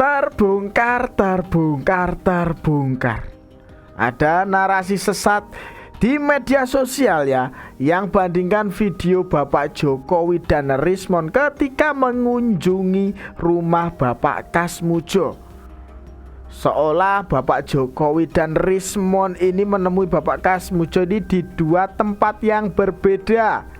Terbongkar, terbongkar, terbongkar. Ada narasi sesat di media sosial ya, yang bandingkan video Bapak Jokowi dan Rismon ketika mengunjungi rumah Bapak Kasmujo. Seolah Bapak Jokowi dan Rismon ini menemui Bapak Kasmujo ini di dua tempat yang berbeda.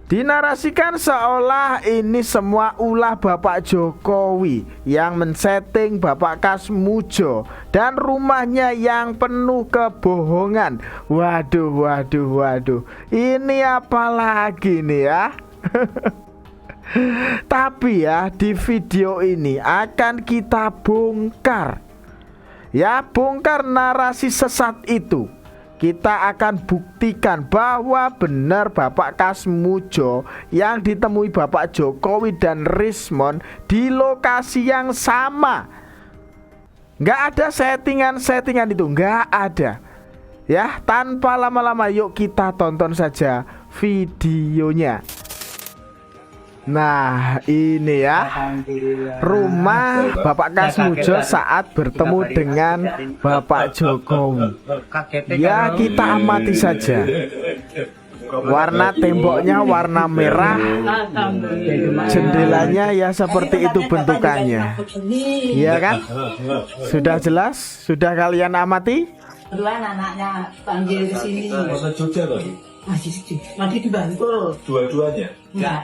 Dinarasikan seolah ini semua ulah Bapak Jokowi yang men-setting Bapak Kasmujo dan rumahnya yang penuh kebohongan. Waduh, waduh, waduh. Ini apa lagi nih ya? Tapi ya, di video ini akan kita bongkar. Ya, bongkar narasi sesat itu. Kita akan buktikan bahwa benar Bapak Kasmujo yang ditemui Bapak Jokowi dan Rismon di lokasi yang sama. Nggak ada settingan-settingan itu, nggak ada. Ya, tanpa lama-lama yuk kita tonton saja videonya. Nah, ini ya rumah Bapak Kasmujo saat bertemu dengan Bapak Jokowi. Ya, kita amati saja. Warna temboknya warna merah, jendelanya ya seperti itu bentukannya. Iya kan? Sudah jelas? Sudah kalian amati? Dua anaknya panggil ke sini. Masih dibantu. Dua-duanya. Nah,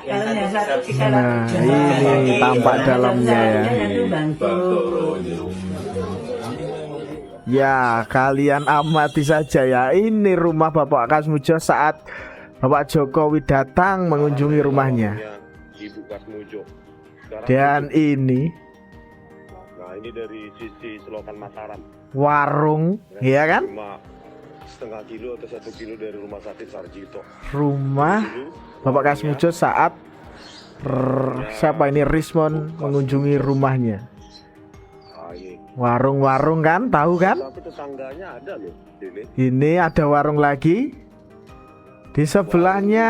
ini tampak dalamnya ya. Ya, kalian amati saja ya. Ini rumah Bapak Kasmujo saat Bapak Jokowi datang mengunjungi rumahnya. Dan ini, nah ini dari sisi selokan Mataram. Warung, ya kan? Setengah kilo atau 1 kilo dari rumah sakit Sarjito. Rumah Bapak Kasmujo saat siapa ini Rismon mengunjungi rumahnya. Warung-warung kan, tahu kan? Tapi tetangganya ada loh, ini ada warung lagi. Di sebelahnya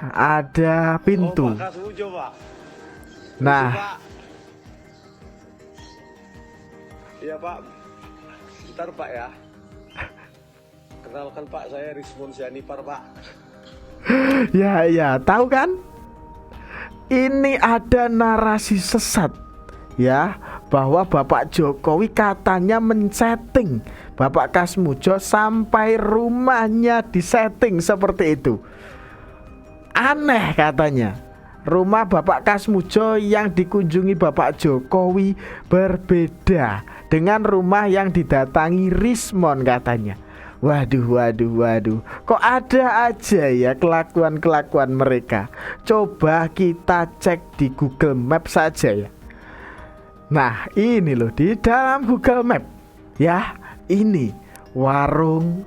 ada pintu. Pak Kasmujo, Pak. Nah, iya Pak. Bentar Pak ya. Kenalkan Pak, saya Rismon Sianipar Pak. ya, tahu kan? Ini ada narasi sesat ya, bahwa Bapak Jokowi katanya men-setting Bapak Kasmujo sampai rumahnya disetting seperti itu. Aneh katanya. Rumah Bapak Kasmujo yang dikunjungi Bapak Jokowi berbeda dengan rumah yang didatangi Rismon katanya. Waduh, waduh, waduh. Kok ada aja ya kelakuan-kelakuan mereka. Coba kita cek di Google Map saja ya. Nah, ini loh di dalam Google Map. Ya, ini warung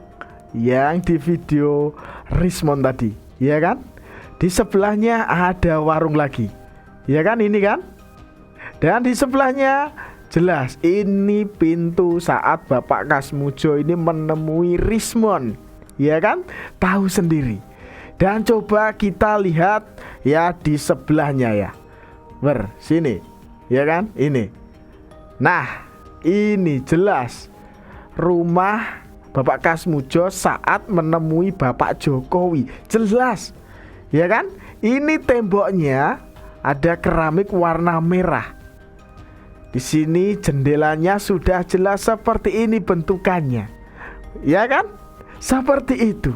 yang di video Rismon tadi. Ya kan? Di sebelahnya ada warung lagi. Ya kan, ini kan? Dan di sebelahnya jelas ini pintu saat Bapak Kasmujo ini menemui Rismon. Ya kan? Tahu sendiri. Dan coba kita lihat ya di sebelahnya ya. Sini. Ya kan? Ini. Nah, ini jelas rumah Bapak Kasmujo saat menemui Bapak Jokowi. Jelas. Ya kan? Ini temboknya ada keramik warna merah. Di sini jendelanya sudah jelas seperti ini bentukannya. Ya kan? Seperti itu.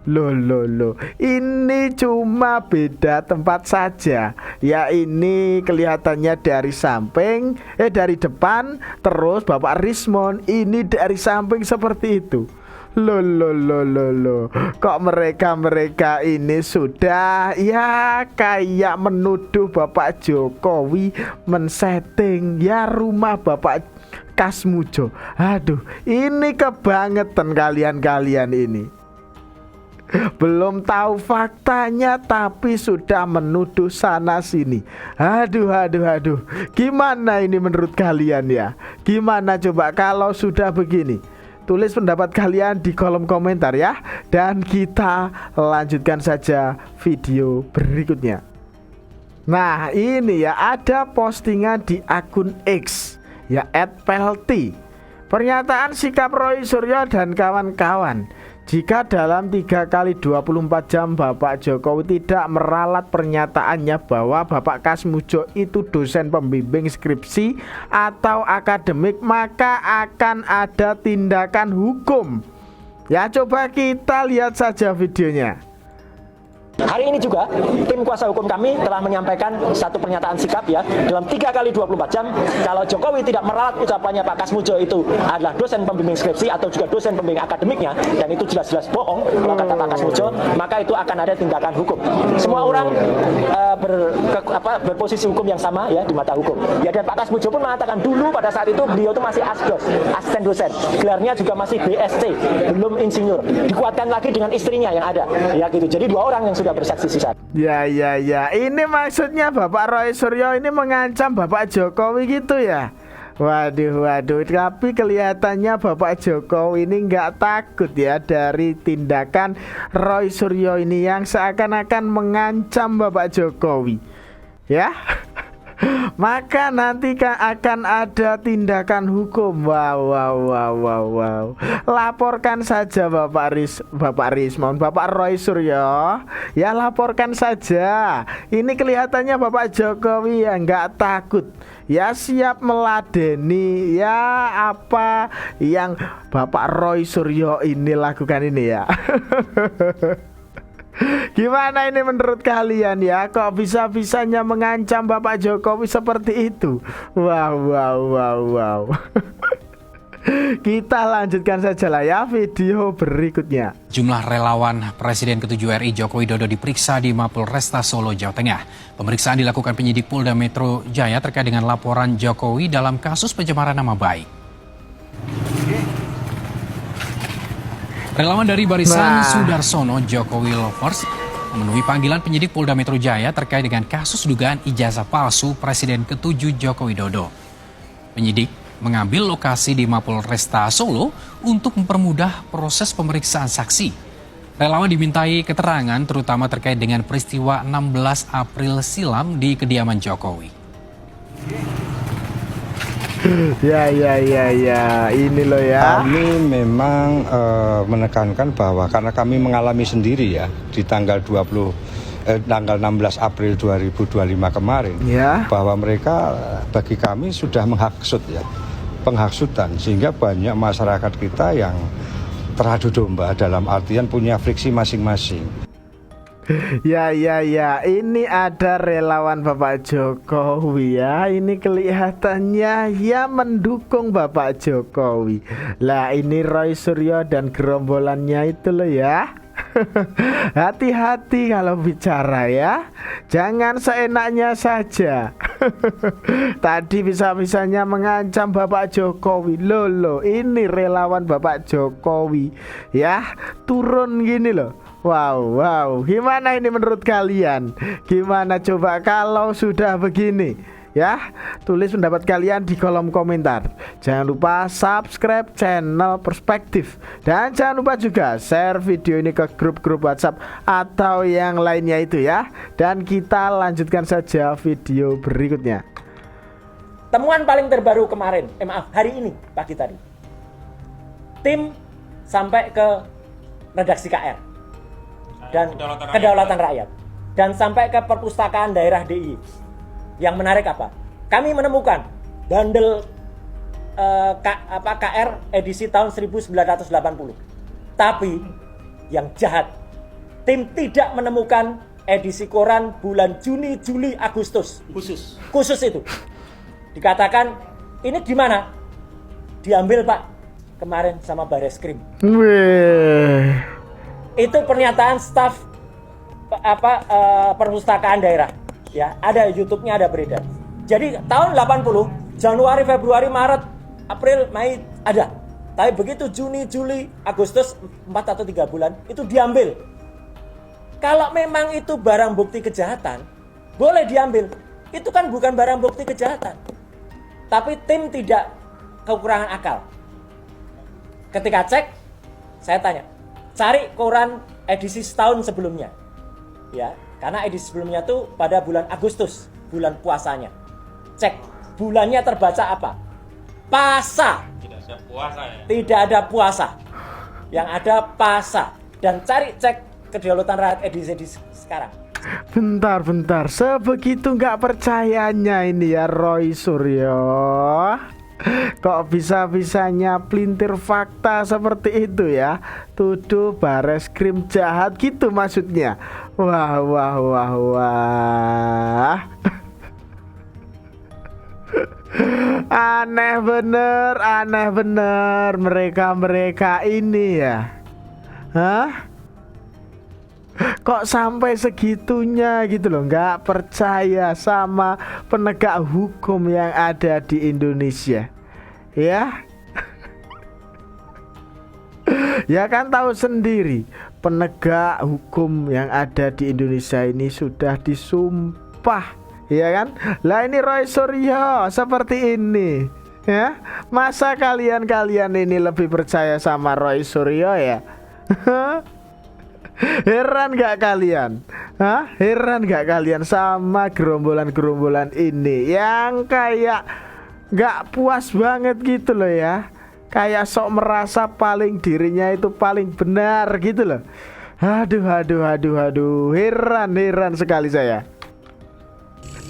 Loh. Ini cuma beda tempat saja. Ya, ini kelihatannya dari samping, dari depan, terus Bapak Rismon ini dari samping seperti itu. Loh. Kok mereka ini sudah ya kayak menuduh Bapak Jokowi men-setting ya rumah Bapak Kasmujo. Aduh, ini kebangetan kalian ini. Belum tahu faktanya tapi sudah menuduh sana sini. Aduh. Gimana ini menurut kalian ya? Gimana coba kalau sudah begini? Tulis pendapat kalian di kolom komentar ya. Dan kita lanjutkan saja video berikutnya. Nah ini ya, ada postingan di akun X ya @pelty. Pernyataan sikap Roy Suryo dan kawan-kawan. Jika dalam 3 kali 24 jam Bapak Jokowi tidak meralat pernyataannya bahwa Bapak Kasmujo itu dosen pembimbing skripsi atau akademik, maka akan ada tindakan hukum. Ya, coba kita lihat saja videonya. Hari ini juga tim kuasa hukum kami telah menyampaikan satu pernyataan sikap ya dalam 3 kali 24 jam kalau Jokowi tidak meralat ucapannya Pak Kasmujo itu adalah dosen pembimbing skripsi atau juga dosen pembimbing akademiknya, dan itu jelas-jelas bohong kalau kata Pak Kasmujo, maka itu akan ada tindakan hukum. Semua orang berposisi hukum yang sama ya di mata hukum. Ya, dan Pak Kasmujo pun mengatakan dulu pada saat itu beliau itu masih asdos, asisten dosen, gelarnya juga masih BSc, belum insinyur. Dikuatkan lagi dengan istrinya yang ada. Ya gitu. Jadi 2 orang yang sudah bersaksi sisa. Ya. Ini maksudnya Bapak Roy Suryo ini mengancam Bapak Jokowi gitu ya. Waduh. Tapi kelihatannya Bapak Jokowi ini nggak takut ya dari tindakan Roy Suryo ini yang seakan-akan mengancam Bapak Jokowi. Ya. Maka nanti akan ada tindakan hukum. Wow. Laporkan saja Bapak Roy Suryo. Ya, laporkan saja. Ini kelihatannya Bapak Jokowi ya nggak takut. Ya, siap meladeni ya apa yang Bapak Roy Suryo ini lakukan ini ya. Gimana ini menurut kalian ya? Kok bisa-bisanya mengancam Bapak Jokowi seperti itu? Wow. Kita lanjutkan saja lah ya video berikutnya. Jumlah relawan Presiden ke-7 RI Joko Widodo diperiksa di Mapolresta Solo, Jawa Tengah. Pemeriksaan dilakukan penyidik Polda Metro Jaya terkait dengan laporan Jokowi dalam kasus pencemaran nama baik. Relawan dari barisan Sudarsono Jokowi Lovers memenuhi panggilan penyidik Polda Metro Jaya terkait dengan kasus dugaan ijazah palsu Presiden ke-7 Joko Widodo. Penyidik mengambil lokasi di Mapolresta Solo untuk mempermudah proses pemeriksaan saksi. Relawan dimintai keterangan terutama terkait dengan peristiwa 16 April silam di kediaman Jokowi. Ya, ini loh ya. Kami memang menekankan bahwa karena kami mengalami sendiri ya di tanggal 16 April 2025 kemarin ya, bahwa mereka bagi kami sudah menghasut ya, penghasutan, sehingga banyak masyarakat kita yang teradu domba dalam artian punya friksi masing-masing. Ya, ini ada relawan Bapak Jokowi ya. Ini kelihatannya ya mendukung Bapak Jokowi. Lah ini Roy Suryo dan gerombolannya itu loh ya. Hati-hati kalau bicara ya. Jangan seenaknya saja. Tadi bisa-bisanya mengancam Bapak Jokowi. Loh, ini relawan Bapak Jokowi ya, turun gini loh. Wow. Gimana ini menurut kalian? Gimana coba kalau sudah begini? Ya, tulis pendapat kalian di kolom komentar. Jangan lupa subscribe channel Perspektif. Dan jangan lupa juga share video ini ke grup-grup WhatsApp atau yang lainnya itu ya. Dan kita lanjutkan saja video berikutnya. Temuan paling terbaru kemarin, hari ini pagi tadi. Tim sampai ke redaksi KR dan kedaulatan rakyat, dan sampai ke perpustakaan daerah DIY. Yang menarik apa? Kami menemukan bandel KR edisi tahun 1980. Tapi yang jahat, tim tidak menemukan edisi koran bulan Juni, Juli, Agustus. Khusus itu. Dikatakan ini gimana? Diambil Pak kemarin sama Bareskrim. Itu pernyataan staf perpustakaan daerah. Ya, ada YouTube-nya, ada beredar. Jadi tahun 80, Januari, Februari, Maret, April, Mei ada. Tapi begitu Juni, Juli, Agustus 4 atau 3 bulan itu diambil. Kalau memang itu barang bukti kejahatan, boleh diambil. Itu kan bukan barang bukti kejahatan. Tapi tim tidak kekurangan akal. Ketika cek, saya tanya, cari koran edisi setahun sebelumnya. Ya, Karena edisi sebelumnya tuh pada bulan Agustus, bulan puasanya. Cek bulannya terbaca apa? Pasa. Tidak ada puasa ya. Tidak ada puasa. Yang ada pasa. Dan cari cek kedaulatan rakyat edisi sekarang. Bentar, sebegitu nggak percayanya ini ya Roy Suryo. Kok bisa-bisanya pelintir fakta seperti itu ya? Tuduh Bareskrim jahat gitu maksudnya. Wah. Aneh bener mereka ini ya. Hah? Kok sampai segitunya gitu loh, nggak percaya sama penegak hukum yang ada di Indonesia, ya? Ya kan tahu sendiri, penegak hukum yang ada di Indonesia ini sudah disumpah, ya kan? Lah ini Roy Suryo seperti ini, ya? Masa kalian ini lebih percaya sama Roy Suryo ya? Heran gak kalian? Heran gak kalian sama gerombolan ini yang kayak gak puas banget gitu loh ya? Kayak sok merasa dirinya itu paling benar gitu loh. Aduh, heran sekali saya.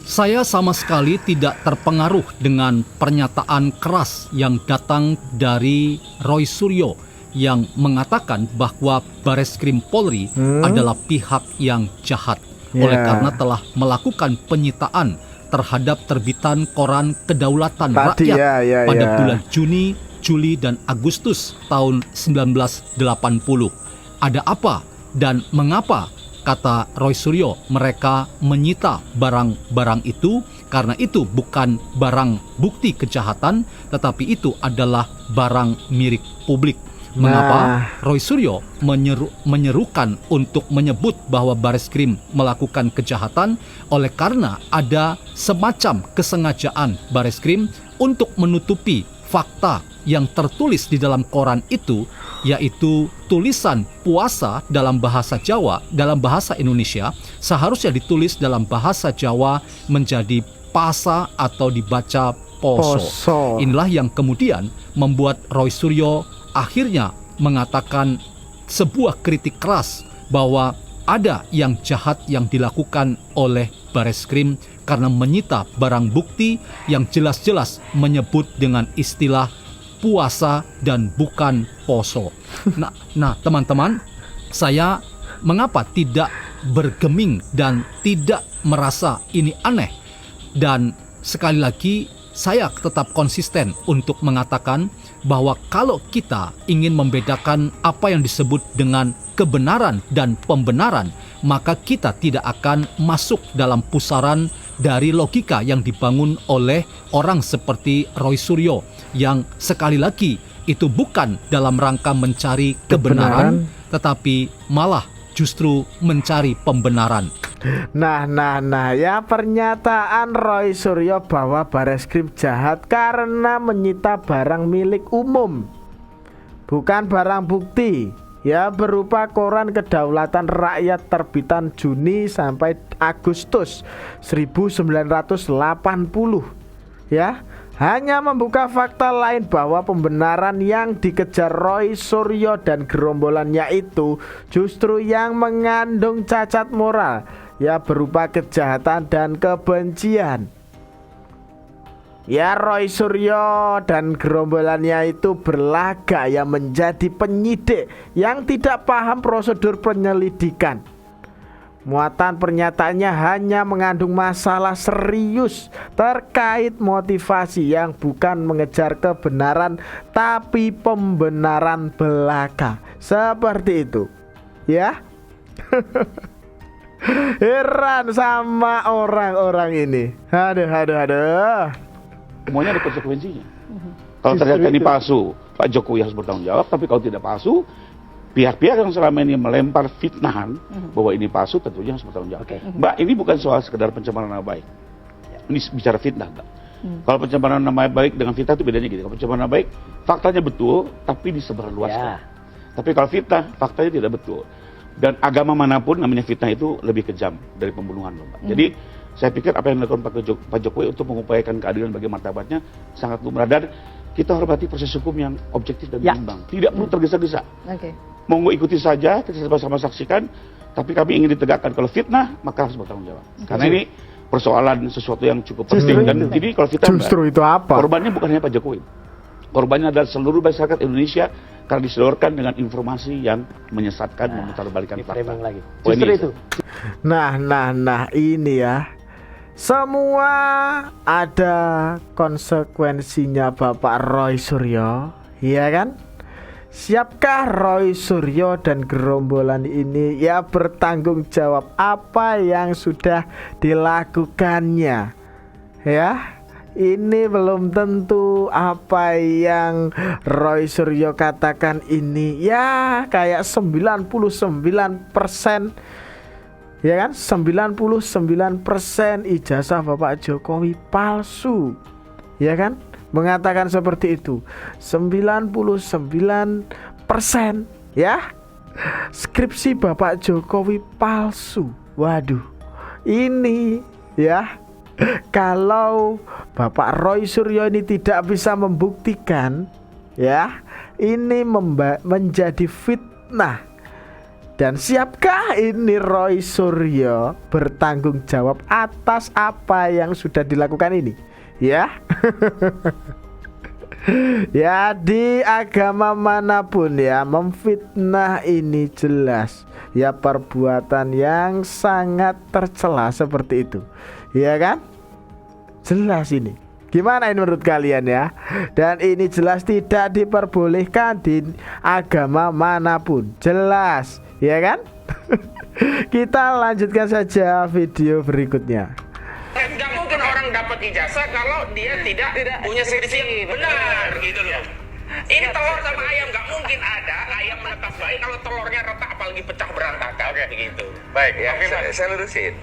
Saya sama sekali tidak terpengaruh dengan pernyataan keras yang datang dari Roy Suryo yang mengatakan bahwa Bareskrim Polri adalah pihak yang jahat oleh karena telah melakukan penyitaan terhadap terbitan koran Kedaulatan Rakyat pada bulan Juni, Juli, dan Agustus tahun 1980. Ada apa dan mengapa, kata Roy Suryo, mereka menyita barang-barang itu? Karena itu bukan barang bukti kejahatan, tetapi itu adalah barang milik publik. Mengapa Roy Suryo menyerukan untuk menyebut bahwa Bareskrim melakukan kejahatan? Oleh karena ada semacam kesengajaan Bareskrim untuk menutupi fakta yang tertulis di dalam koran itu, yaitu tulisan puasa dalam bahasa Jawa, dalam bahasa Indonesia seharusnya ditulis dalam bahasa Jawa menjadi pasa atau dibaca poso. Inilah yang kemudian membuat Roy Suryo akhirnya mengatakan sebuah kritik keras bahwa ada yang jahat yang dilakukan oleh Bareskrim karena menyita barang bukti yang jelas-jelas menyebut dengan istilah puasa dan bukan poso. Nah, teman-teman, saya mengapa tidak bergeming dan tidak merasa ini aneh? Dan sekali lagi saya tetap konsisten untuk mengatakan bahwa kalau kita ingin membedakan apa yang disebut dengan kebenaran dan pembenaran, maka kita tidak akan masuk dalam pusaran dari logika yang dibangun oleh orang seperti Roy Suryo yang sekali lagi itu bukan dalam rangka mencari kebenaran, tetapi malah justru mencari pembenaran. Nah ya, pernyataan Roy Suryo bahwa Bareskrim jahat karena menyita barang milik umum, bukan barang bukti ya, berupa koran Kedaulatan Rakyat terbitan Juni sampai Agustus 1980 ya, hanya membuka fakta lain bahwa pembenaran yang dikejar Roy Suryo dan gerombolannya itu justru yang mengandung cacat moral ya, berupa kejahatan dan kebencian. Ya, Roy Suryo dan gerombolannya itu berlaga ya menjadi penyidik yang tidak paham prosedur penyelidikan. Muatan pernyataannya hanya mengandung masalah serius terkait motivasi yang bukan mengejar kebenaran tapi pembenaran belaka. Seperti itu ya. Heran sama orang-orang ini. Aduh. Semuanya ada konsekuensinya. Kalau ternyata ini palsu, Pak Jokowi harus bertanggung jawab. Tapi kalau tidak palsu, pihak-pihak yang selama ini melempar fitnahan bahwa ini palsu tentunya harus bertanggung jawab. Mbak, ini bukan soal sekedar pencemaran nama baik. Ini bicara fitnah, Mbak. Kalau pencemaran nama baik dengan fitnah itu bedanya gitu. Kalau pencemaran nama baik, faktanya betul, tapi disebarluaskan. Tapi kalau fitnah, faktanya tidak betul. Dan agama manapun namanya fitnah itu lebih kejam dari pembunuhan loh, Mbak. Jadi saya pikir apa yang dilakukan Pak Jokowi untuk mengupayakan keadilan bagi martabatnya sangat lumrah, dan kita hormati proses hukum yang objektif dan berimbang. Tidak perlu tergesa-gesa. Monggo ikuti saja, kita sama-sama saksikan. Tapi kami ingin ditegakkan kalau fitnah maka harus bertanggung jawab. Karena ini persoalan sesuatu yang cukup penting, dan ini kalau fitnah Justru itu apa? korbannya bukan hanya Pak Jokowi. Korbannya adalah seluruh masyarakat Indonesia karena disodorkan dengan informasi yang menyesatkan, memutarbalikkan fakta. Lagi. Oh, Justru ini itu. Nah ini ya, semua ada konsekuensinya Bapak Roy Suryo, ya kan? Siapkah Roy Suryo dan gerombolan ini ya bertanggung jawab apa yang sudah dilakukannya? Ya, ini belum tentu apa yang Roy Suryo katakan ini ya kayak 99%, ya kan, 99% ijazah Bapak Jokowi palsu, ya kan, mengatakan seperti itu. 99% ya, skripsi Bapak Jokowi palsu. Waduh, ini ya, kalau Bapak Roy Suryo ini tidak bisa membuktikan, ya, ini menjadi fitnah. Dan siapkah ini Roy Suryo bertanggung jawab atas apa yang sudah dilakukan ini? Ya. Ya, di agama manapun ya, memfitnah ini jelas ya perbuatan yang sangat tercela seperti itu. Ya kan? Jelas ini. Gimana ini menurut kalian ya? Dan ini jelas tidak diperbolehkan di agama manapun. Jelas, ya kan? Kita lanjutkan saja video berikutnya. Nggak mungkin orang dapat ijazah kalau dia tidak punya skripsi yang benar gitu loh. Ini telur sama ayam, nggak mungkin ada ayam menetas baik kalau telurnya retak apalagi pecah berantakan begitu. Baik, ya, saya lurusin.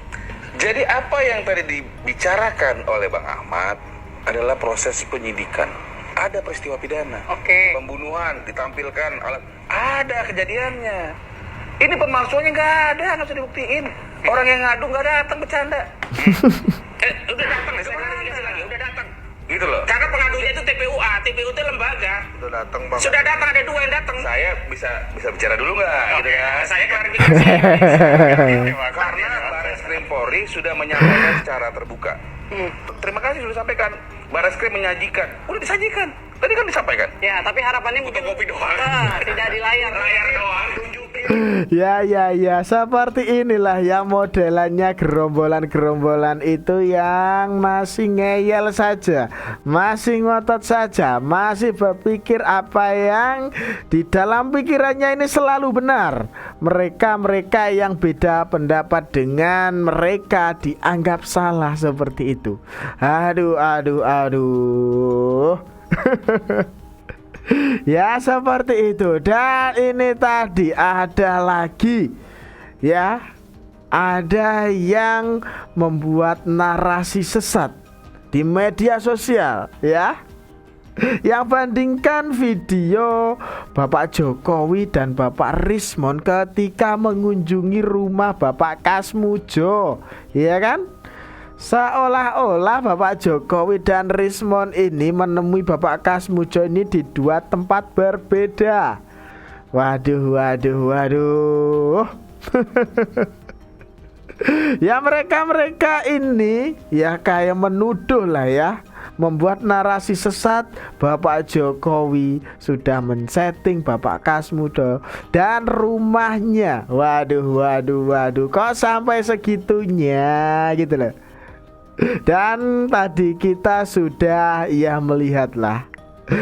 Jadi apa yang tadi dibicarakan oleh Bang Ahmad adalah proses penyidikan. Ada peristiwa pidana. Pembunuhan ditampilkan alat. Ada kejadiannya. Ini pemalsuannya nggak ada, nggak bisa dibuktiin. Orang yang ngadu nggak datang, bercanda. Udah datang, saya klarifikasi lagi, udah datang. Gitu loh. Karena pengadunya itu TPUA, TPU itu lembaga. Sudah datang, Bang. Sudah datang, ada 2 yang datang. Saya bisa bicara dulu nggak? Gitu ya. Saya klarifikasi. Karena Barreskrim Polri sudah menyampaikan secara terbuka. Terima kasih sudah sampaikan. Barreskrim menyajikan. Udah disajikan. Tadi kan disampaikan. Ya, tapi harapannya mungkin fotokopi doang. tidak di layar doang. Ya, seperti inilah ya modelannya gerombolan-gerombolan itu yang masih ngeyel saja, masih ngotot saja, masih berpikir apa yang di dalam pikirannya ini selalu benar. Mereka yang beda pendapat dengan mereka dianggap salah seperti itu. Aduh. Ya seperti itu. Dan ini tadi ada lagi ya, ada yang membuat narasi sesat di media sosial ya, yang bandingkan video Bapak Jokowi dan Bapak Rismon ketika mengunjungi rumah Bapak Kasmujo, ya kan? Seolah-olah Bapak Jokowi dan Rismon ini menemui Bapak Kasmujo ini di 2 tempat berbeda. Waduh. Ya mereka ini ya kayak menuduh lah ya, membuat narasi sesat Bapak Jokowi sudah men-setting Bapak Kasmujo dan rumahnya. Waduh. Kok sampai segitunya gitu loh. Dan tadi kita sudah ya melihatlah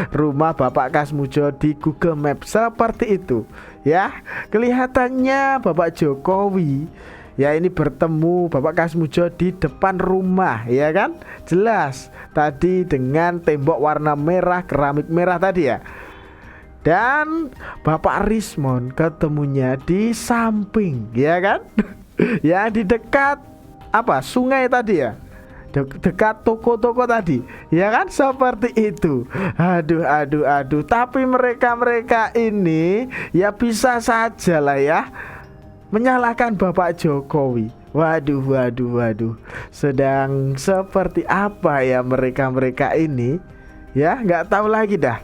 rumah Bapak Kasmujo di Google Maps seperti itu ya. Kelihatannya Bapak Jokowi ya ini bertemu Bapak Kasmujo di depan rumah, ya kan? Jelas tadi dengan tembok warna merah, keramik merah tadi ya. Dan Bapak Rismon ketemunya di samping, ya kan? Ya di dekat sungai tadi ya, dekat toko-toko tadi, ya kan, seperti itu. Aduh. Tapi mereka ini ya bisa saja lah ya menyalahkan Bapak Jokowi. Waduh. Sedang seperti apa ya mereka ini? Ya, nggak tahu lagi dah.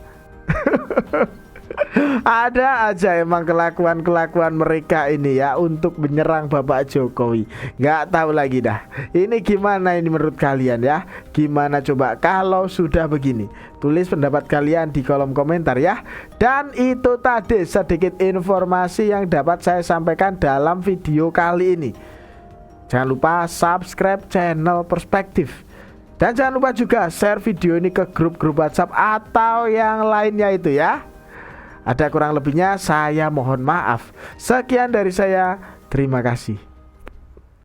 Ada aja emang kelakuan mereka ini ya untuk menyerang Bapak Jokowi. Nggak tahu lagi dah. Ini gimana ini menurut kalian ya? Gimana coba kalau sudah begini? Tulis pendapat kalian di kolom komentar ya. Dan itu tadi sedikit informasi yang dapat saya sampaikan dalam video kali ini. Jangan lupa subscribe channel Perspektif. Dan jangan lupa juga share video ini ke grup-grup WhatsApp atau yang lainnya itu ya. Ada kurang lebihnya saya mohon maaf. Sekian dari saya. Terima kasih.